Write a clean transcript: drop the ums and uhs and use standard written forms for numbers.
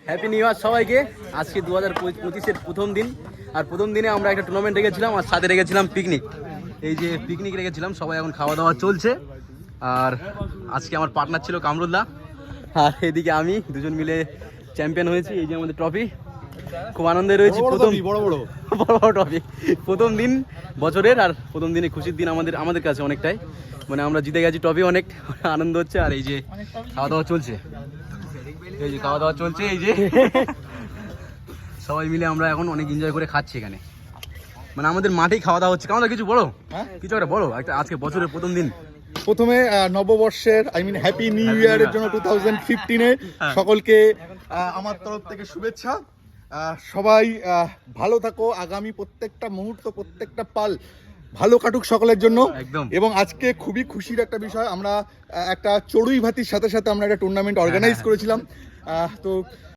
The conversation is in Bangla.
হ্যাপি নিউ ইয়ার সবাইকে। আজকে 2025-এর প্রথম দিন, আর প্রথম দিনে আমরা একটা টুর্নামেন্ট রেখেছিলাম আর সাথে রেখেছিলাম পিকনিক। এই যে পিকনিক রেখেছিলাম, সবাই এখন খাওয়া দাওয়া চলছে। আর আজকে আমার পার্টনার ছিল কামরুল্লাহ, আর এদিকে আমি, দুজন মিলে চ্যাম্পিয়ন হয়েছি। এই যে আমাদের ট্রফি, খুব আনন্দে রয়েছি। বড় বড় ট্রফি, প্রথম দিন বছরের, আর প্রথম দিনে খুশির দিন আমাদের কাছে অনেকটাই। মানে আমরা জিতে গেছি ট্রফি, অনেক আনন্দ হচ্ছে। আর এই যে খাওয়া দাওয়া চলছে, এই যে খাওয়া দাওয়া চলছে, এই যে সবাই মিলে আমরা এখন অনেক এনজয় করে খাচ্ছি এখানে। মানে আমাদের মাঠেই খাওয়া দাওয়া হচ্ছে। কেমন কিছু বলো, কিছু একটা বলো। আজকে বছরের প্রথম দিন, প্রথমে নববর্ষের হ্যাপি নিউ ইয়ারের জন্য 2015-এ সকলকে আমার তরফ থেকে শুভেচ্ছা। সবাই ভালো থাকো, আগামী প্রত্যেকটা মুহূর্ত, প্রত্যেকটা পাল ভালো কাটুক সকলের জন্য। একদম। এবং আজকে খুবই খুশির একটা বিষয়, আমরা একটা চড়ুই ভাতির সাথে সাথে আমরা একটা টুর্নামেন্ট অর্গানাইজ করেছিলাম। তো